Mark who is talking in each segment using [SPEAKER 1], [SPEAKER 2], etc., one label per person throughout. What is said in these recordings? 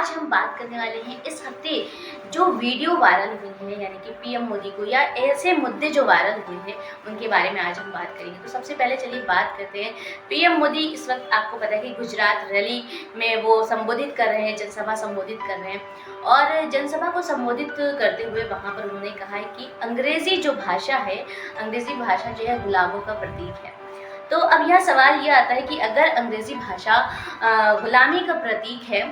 [SPEAKER 1] आज हम बात करने वाले हैं इस हफ्ते जो वीडियो वायरल हुई है, यानी कि पीएम मोदी को या ऐसे मुद्दे जो वायरल हुए हैं उनके बारे में आज हम बात करेंगे। तो सबसे पहले चलिए बात करते हैं। पीएम मोदी इस वक्त आपको पता है कि गुजरात रैली में वो संबोधित कर रहे हैं, जनसभा संबोधित कर रहे हैं और जनसभा को संबोधित करते हुए वहाँ पर उन्होंने कहा है कि अंग्रेज़ी जो भाषा है, अंग्रेज़ी भाषा जो है गुलामों का प्रतीक है। तो अब यह सवाल ये आता है कि अगर अंग्रेज़ी भाषा गुलामी का प्रतीक है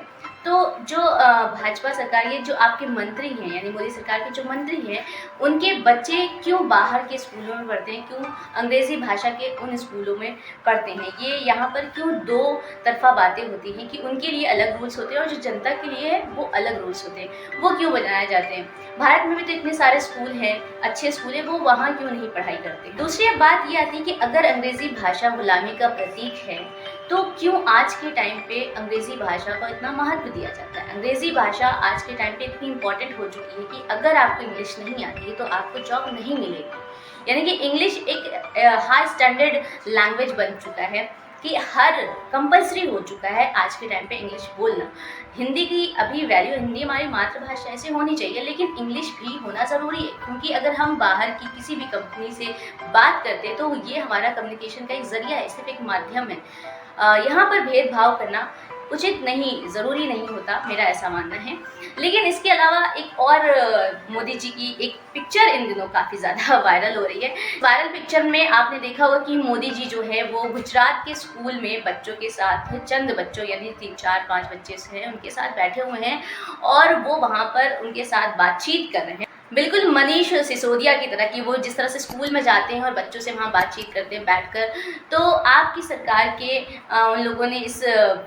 [SPEAKER 1] तो जो भाजपा सरकार, ये जो आपके मंत्री हैं यानी मोदी सरकार के जो मंत्री हैं, उनके बच्चे क्यों बाहर के स्कूलों में पढ़ते हैं, क्यों अंग्रेज़ी भाषा के उन स्कूलों में पढ़ते हैं? ये यहाँ पर क्यों दो तरफा बातें होती हैं कि उनके लिए अलग रूल्स होते हैं और जो जनता के लिए है वो अलग रूल्स होते हैं, वो क्यों बनाए जाते हैं? भारत में भी तो इतने सारे स्कूल हैं, अच्छे स्कूल हैं, वो वहाँ क्यों नहीं पढ़ाई करते? दूसरी बात ये आती है कि अगर अंग्रेज़ी भाषा गुलामी का प्रतीक है तो क्यों आज के टाइम पे अंग्रेज़ी भाषा को इतना महत्व दिया जाता है? अंग्रेज़ी भाषा आज के टाइम पे इतनी इम्पॉर्टेंट हो चुकी है कि अगर आपको इंग्लिश नहीं आती है तो आपको जॉब नहीं मिलेगी। यानी कि इंग्लिश एक हाई स्टैंडर्ड लैंग्वेज बन चुका है कि हर कंपलसरी हो चुका है आज के टाइम पे इंग्लिश बोलना। हिंदी की अभी वैल्यू, हिंदी हमारी मातृभाषा ऐसे होनी चाहिए, लेकिन इंग्लिश भी होना ज़रूरी है क्योंकि अगर हम बाहर की किसी भी कंपनी से बात करते हैं तो ये हमारा कम्युनिकेशन का एक ज़रिया है, सिर्फ एक माध्यम है। यहाँ पर भेदभाव करना उचित नहीं, ज़रूरी नहीं होता, मेरा ऐसा मानना है। लेकिन इसके अलावा एक और मोदी जी की एक पिक्चर इन दिनों काफ़ी ज़्यादा वायरल हो रही है। वायरल पिक्चर में आपने देखा होगा कि मोदी जी जो है वो गुजरात के स्कूल में बच्चों के साथ, चंद बच्चों यानी 3, 4, 5 बच्चे हैं उनके साथ बैठे हुए हैं और वो वहाँ पर उनके साथ बातचीत कर रहे हैं, बिल्कुल मनीष सिसोदिया की तरह कि वो जिस तरह से स्कूल में जाते हैं और बच्चों से वहाँ बातचीत करते हैं बैठकर। तो आपकी सरकार के उन लोगों ने इस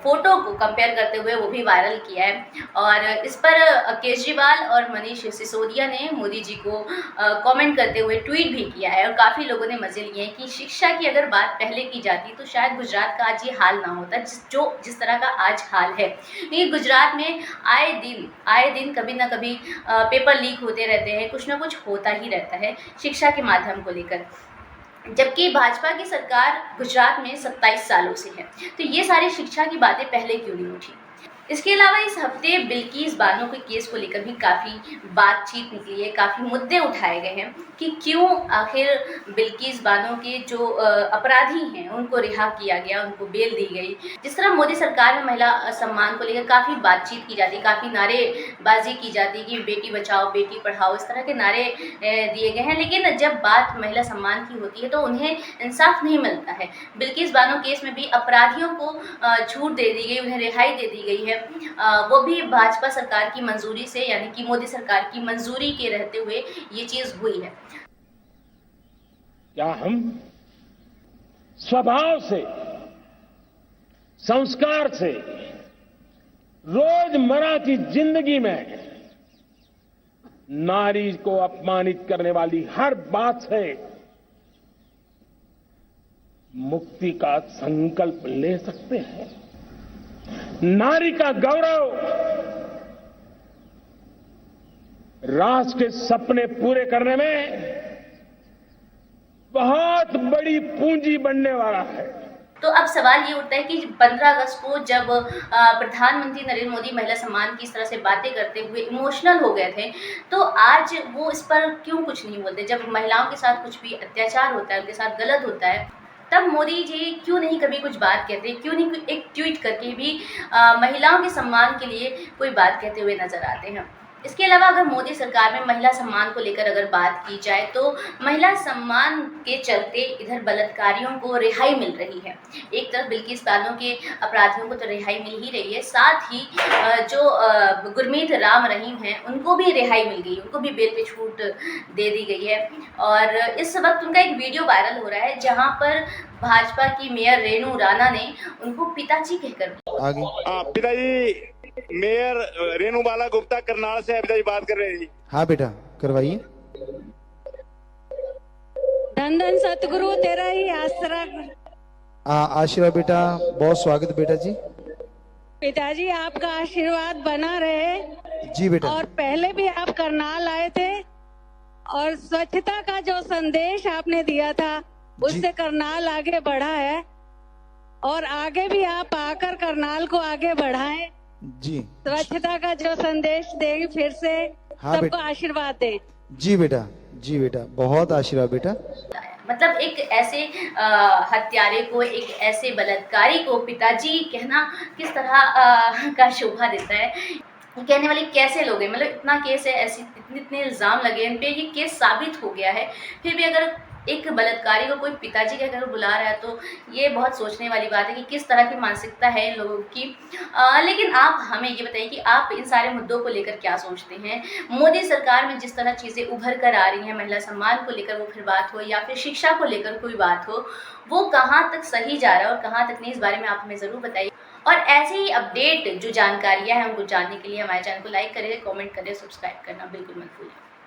[SPEAKER 1] फ़ोटो को कंपेयर करते हुए वो भी वायरल किया है और इस पर केजरीवाल और मनीष सिसोदिया ने मोदी जी को कमेंट करते हुए ट्वीट भी किया है और काफ़ी लोगों ने मज़े लिए हैं कि शिक्षा की अगर बात पहले की जाती तो शायद गुजरात का आज ये हाल ना होता जिस तरह का आज हाल है। क्योंकि गुजरात में आए दिन कभी ना कभी पेपर लीक होते रहते हैं, कुछ ना कुछ होता ही रहता है शिक्षा के माध्यम को लेकर, जबकि भाजपा की सरकार गुजरात में 27 सालों से है। तो ये सारी शिक्षा की बातें पहले क्यों नहीं उठी? इसके अलावा इस हफ्ते बिल्किस बानो के केस को लेकर भी काफ़ी बातचीत निकली है, काफ़ी मुद्दे उठाए गए हैं कि क्यों आखिर बिल्किस बानो के जो अपराधी हैं उनको रिहा किया गया, उनको बेल दी गई। जिस तरह मोदी सरकार में महिला सम्मान को लेकर काफ़ी बातचीत की जाती, काफ़ी नारेबाजी की जाती कि बेटी बचाओ बेटी पढ़ाओ, इस तरह के नारे दिए गए हैं, लेकिन जब बात महिला सम्मान की होती है तो उन्हें इंसाफ नहीं मिलता है। बिल्किस बानो केस में भी अपराधियों को छूट दे दी गई, उन्हें रिहाई दे दी गई है, वो भी भाजपा सरकार की मंजूरी से, यानी कि मोदी सरकार की मंजूरी के रहते हुए ये चीज हुई है।
[SPEAKER 2] क्या हम स्वभाव से, संस्कार से, रोजमर्रा की जिंदगी में नारी को अपमानित करने वाली हर बात से मुक्ति का संकल्प ले सकते हैं? नारी का गौरव राष्ट्र के सपने पूरे करने में बहुत बड़ी पूंजी बनने वाला है।
[SPEAKER 1] तो अब सवाल ये उठता है कि 15 अगस्त को जब प्रधानमंत्री नरेंद्र मोदी महिला सम्मान की इस तरह से बातें करते हुए इमोशनल हो गए थे, तो आज वो इस पर क्यों कुछ नहीं बोलते? जब महिलाओं के साथ कुछ भी अत्याचार होता है, उनके साथ गलत होता है, तब मोदी जी क्यों नहीं कभी कुछ बात कहते? क्यों नहीं एक ट्वीट करके भी महिलाओं के सम्मान के लिए कोई बात कहते हुए नजर आते हैं? इसके अलावा अगर मोदी सरकार में महिला सम्मान को लेकर अगर बात की जाए तो महिला सम्मान के चलते इधर बलात्कारियों को रिहाई मिल रही है। एक तरफ बिल्किस बानो के अपराधियों को तो रिहाई मिल ही रही है, साथ ही जो गुरमीत राम रहीम हैं उनको भी रिहाई मिल गई, उनको भी बेल पे छूट दे दी गई है। और इस वक्त उनका एक वीडियो वायरल हो रहा है जहाँ पर भाजपा की मेयर रेणु राणा ने उनको पिताजी कहकर
[SPEAKER 3] पिताजी, मेयर रेणु बाला गुप्ता करनाल से पिताजी बात कर रहे हैं जी।
[SPEAKER 4] हाँ बेटा, करवाइए।
[SPEAKER 5] धन धन सतगुरु तेरा ही आसरा।
[SPEAKER 4] आशीर्वाद बेटा, बहुत स्वागत बेटा जी।
[SPEAKER 5] पिताजी आपका आशीर्वाद बना रहे।
[SPEAKER 4] जी बेटा।
[SPEAKER 5] और पहले भी आप करनाल आए थे और स्वच्छता का जो संदेश आपने दिया था उससे करनाल आगे बढ़ा है और आगे भी आप आकर करनाल को आगे बढ़ाएं।
[SPEAKER 4] जी
[SPEAKER 5] स्वच्छता का जो संदेश देगी, फिर से
[SPEAKER 4] हाँ
[SPEAKER 5] सबको
[SPEAKER 4] बेटा।
[SPEAKER 5] आशीर्वाद दे।
[SPEAKER 4] जी बेटा बहुत आशीर्वाद बेटा।
[SPEAKER 1] मतलब एक ऐसे हत्यारे को, एक ऐसे बलात्कारी को पिताजी कहना किस तरह का शोभा देता है। ये कहने वाले कैसे लोग हैं, मतलब इतना केस है, ऐसी इतने इल्ज़ाम लगे इन पे, ये केस साबित हो गया है, फिर भी अगर एक बलात्कारी को कोई पिताजी कहकर बुला रहा है तो ये बहुत सोचने वाली बात है कि किस तरह की मानसिकता है इन लोगों की। लेकिन आप हमें ये बताइए कि आप इन सारे मुद्दों को लेकर क्या सोचते हैं। मोदी सरकार में जिस तरह चीज़ें उभर कर आ रही हैं, महिला सम्मान को लेकर वो फिर बात हो या फिर शिक्षा को लेकर कोई बात हो, वो कहाँ तक सही जा रहा है और कहाँ तक नहीं, इस बारे में आप हमें ज़रूर बताइए। और ऐसे ही अपडेट जो जानकारियाँ हैं उनको जानने के लिए हमारे चैनल को लाइक करें, कमेंट करें, सब्सक्राइब करना बिल्कुल मत भूलें।